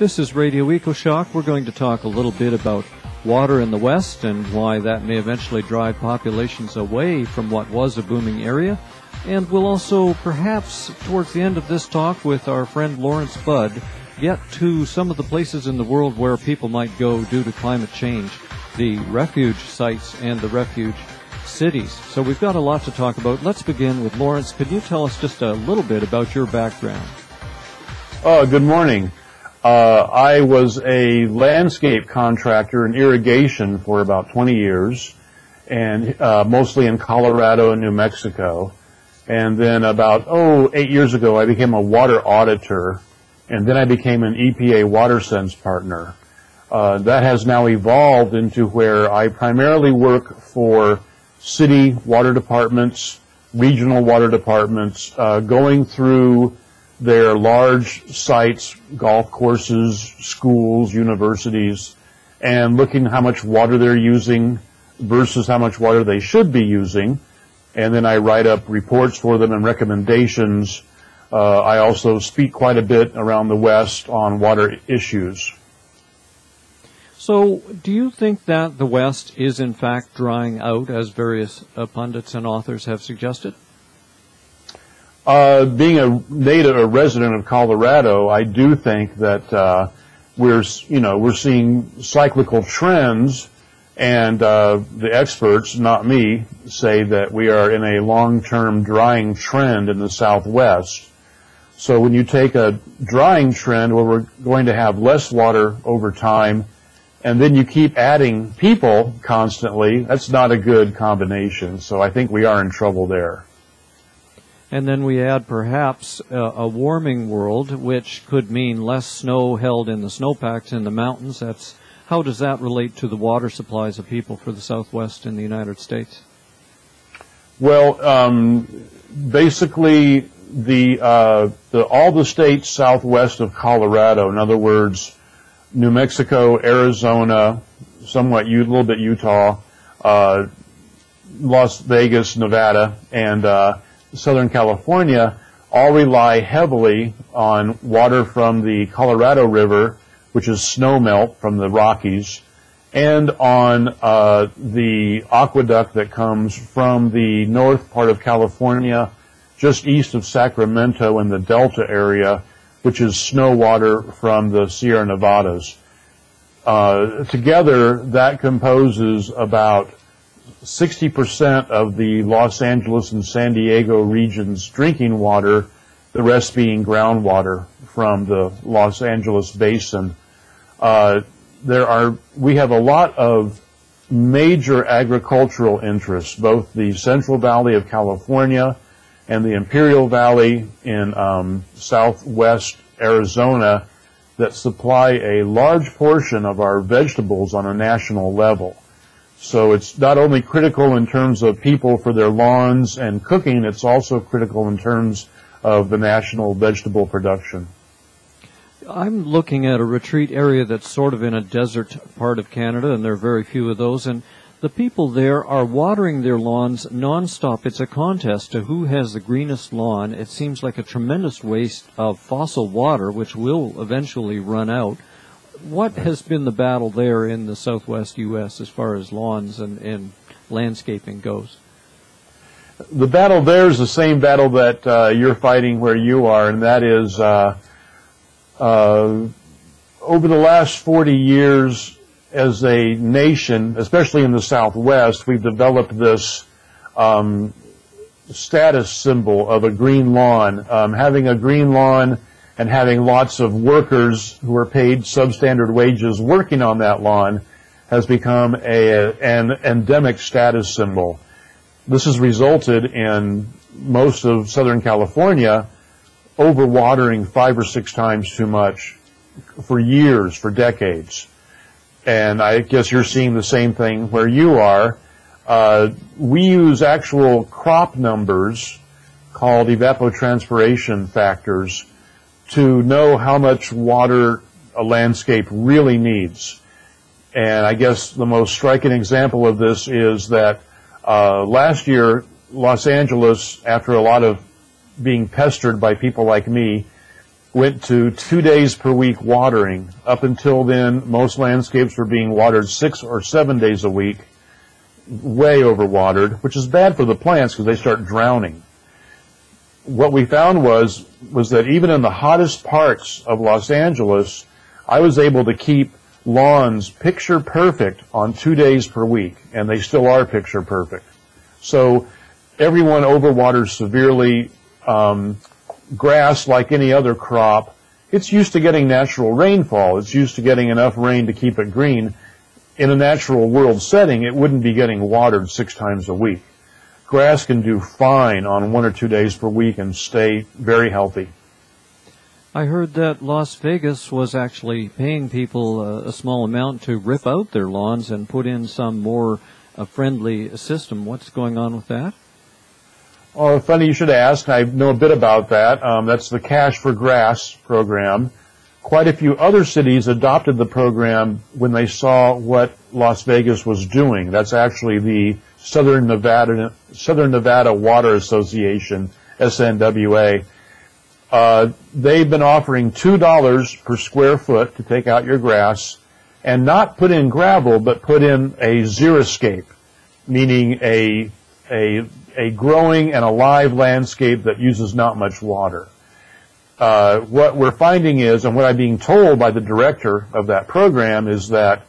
This is Radio EcoShock. We're going to talk a little bit about water in the West and why that may eventually drive populations away from what was a booming area. And we'll also, perhaps towards the end of this talk with our friend Laurence Budd, get to some of the places in the world where people might go due to climate change, the refuge sites and the refuge cities. So we've got a lot to talk about. Let's begin with Laurence. Could you tell us just a little bit about your background? Good morning. I was a landscape contractor in irrigation for about 20 years, and mostly in Colorado and New Mexico. And then about, 8 years ago, I became a water auditor, and then I became an EPA WaterSense partner. That has now evolved into where I primarily work for city water departments, regional water departments, going through their large sites, golf courses, schools, universities, and looking how much water they're using versus how much water they should be using. And then I write up reports for them and recommendations. I also speak quite a bit around the West on water issues. So do you think that the West is in fact drying out, as various pundits and authors have suggested? Being a resident of Colorado, I do think that we're seeing cyclical trends, and the experts, not me, say that we are in a long-term drying trend in the Southwest. So when you take a drying trend where we're going to have less water over time, and then you keep adding people constantly, that's not a good combination. So I think we are in trouble there. And then we add perhaps a warming world, which could mean less snow held in the snowpacks in the mountains. How does that relate to the water supplies of people for the Southwest in the United States? Well, basically, all the states southwest of Colorado, in other words, New Mexico, Arizona, somewhat a little bit Utah, Las Vegas, Nevada, and Southern California, all rely heavily on water from the Colorado River, which is snowmelt from the Rockies, and on the aqueduct that comes from the north part of California, just east of Sacramento in the Delta area, which is snow water from the Sierra Nevadas. Together, that composes about 60% of the Los Angeles and San Diego region's drinking water, the rest being groundwater from the Los Angeles basin. We have a lot of major agricultural interests, both the Central Valley of California and the Imperial Valley in southwest Arizona, that supply a large portion of our vegetables on a national level. So it's not only critical in terms of people for their lawns and cooking, it's also critical in terms of the national vegetable production. I'm looking at a retreat area that's sort of in a desert part of Canada, and there are very few of those, and the people there are watering their lawns nonstop. It's a contest to who has the greenest lawn. It seems like a tremendous waste of fossil water, which will eventually run out. What has been the battle there in the Southwest U.S. as far as lawns and landscaping goes? The battle there is the same battle that you're fighting where you are, and that is over the last 40 years as a nation, especially in the Southwest, we've developed this status symbol of a green lawn. Having a green lawn and having lots of workers who are paid substandard wages working on that lawn has become an endemic status symbol. This has resulted in most of Southern California overwatering 5 or 6 times too much for years, for decades. And I guess you're seeing the same thing where you are. We use actual crop numbers called evapotranspiration factors to know how much water a landscape really needs. And I guess the most striking example of this is that last year, Los Angeles, after a lot of being pestered by people like me, went to 2 days per week watering. Up until then, most landscapes were being watered 6 or 7 days a week, way overwatered, which is bad for the plants because they start drowning. What we found was that even in the hottest parts of Los Angeles, I was able to keep lawns picture perfect on 2 days per week, and they still are picture perfect. So everyone overwaters severely. Grass, like any other crop, it's used to getting natural rainfall. It's used to getting enough rain to keep it green. In a natural world setting, it wouldn't be getting watered 6 times a week. Grass can do fine on 1 or 2 days per week and stay very healthy. I heard that Las Vegas was actually paying people a small amount to rip out their lawns and put in some more friendly system. What's going on with that? Oh, funny you should ask. I know a bit about that. That's the Cash for Grass program. Quite a few other cities adopted the program when they saw what Las Vegas was doing. That's actually the Southern Nevada Water Association, SNWA. They've been offering $2 per square foot to take out your grass and not put in gravel, but put in a xeriscape, meaning a growing and alive landscape that uses not much water. What we're finding is, and what I'm being told by the director of that program, is that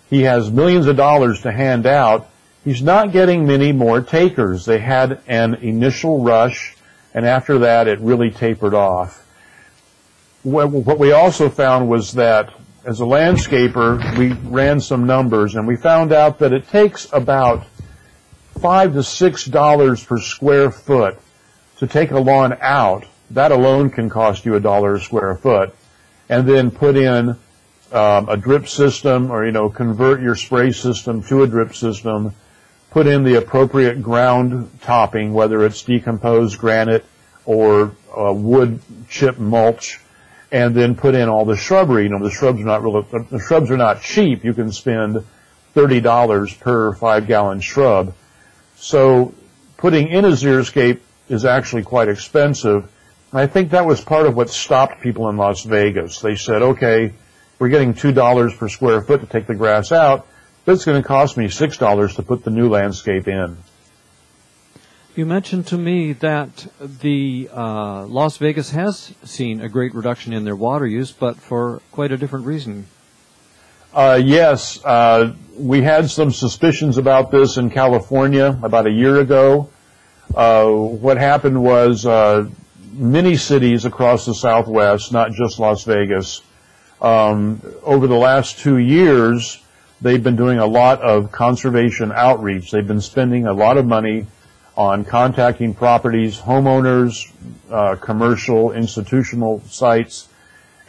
he has millions of dollars to hand out. He's not getting many more takers. They had an initial rush, and after that it really tapered off. What we also found was that as a landscaper, we ran some numbers, and we found out that it takes about $5 to $6 per square foot to take a lawn out. That alone can cost you $1 a square foot. And then put in a drip system, or, convert your spray system to a drip system. Put in the appropriate ground topping, whether it's decomposed granite or wood chip mulch, and then put in all the shrubbery. The shrubs are not cheap. You can spend $30 per 5-gallon shrub. So putting in a xeriscape is actually quite expensive. And I think that was part of what stopped people in Las Vegas. They said, okay, we're getting $2 per square foot to take the grass out, but it's going to cost me $6 to put the new landscape in. You mentioned to me that the Las Vegas has seen a great reduction in their water use, but for quite a different reason. Yes, we had some suspicions about this in California about a year ago. What happened was many cities across the Southwest, not just Las Vegas, over the last 2 years, they've been doing a lot of conservation outreach. They've been spending a lot of money on contacting properties, homeowners, commercial, institutional sites,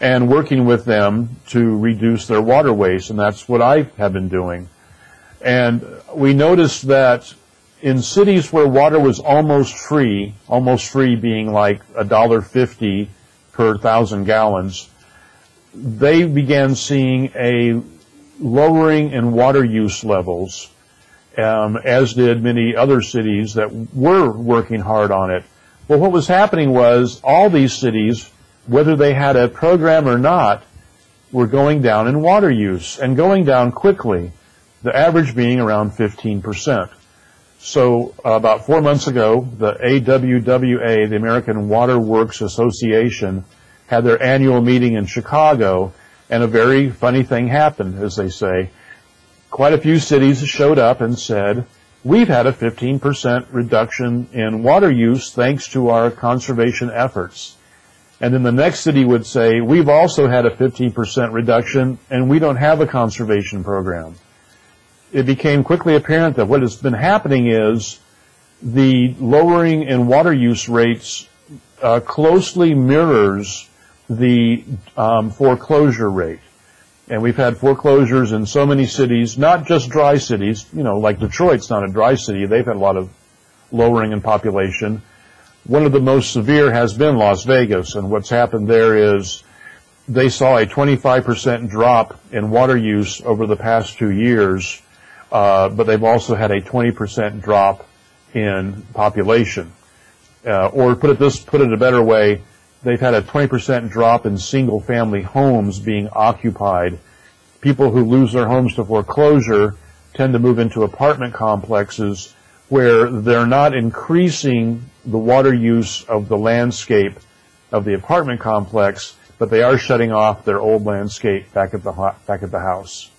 and working with them to reduce their water waste, and that's what I have been doing. And we noticed that in cities where water was almost free being like $1.50 per 1,000 gallons, they began seeing a lowering in water use levels, as did many other cities that were working hard on it. Well, what was happening was all these cities, whether they had a program or not, were going down in water use, and going down quickly, the average being around 15%. So about 4 months ago, the AWWA, the American Water Works Association, had their annual meeting in Chicago, and a very funny thing happened, as they say. Quite a few cities showed up and said, we've had a 15% reduction in water use thanks to our conservation efforts. And then the next city would say, we've also had a 15% reduction, and we don't have a conservation program. It became quickly apparent that what has been happening is the lowering in water use rates closely mirrors the foreclosure rate. And we've had foreclosures in so many cities, not just dry cities, like Detroit's not a dry city. They've had a lot of lowering in population. One of the most severe has been Las Vegas, and what's happened there is they saw a 25% drop in water use over the past 2 years, but they've also had a 20% drop in population. Or put it a better way, they've had a 20% drop in single-family homes being occupied. People who lose their homes to foreclosure tend to move into apartment complexes where they're not increasing the water use of the landscape of the apartment complex, but they are shutting off their old landscape back at the house.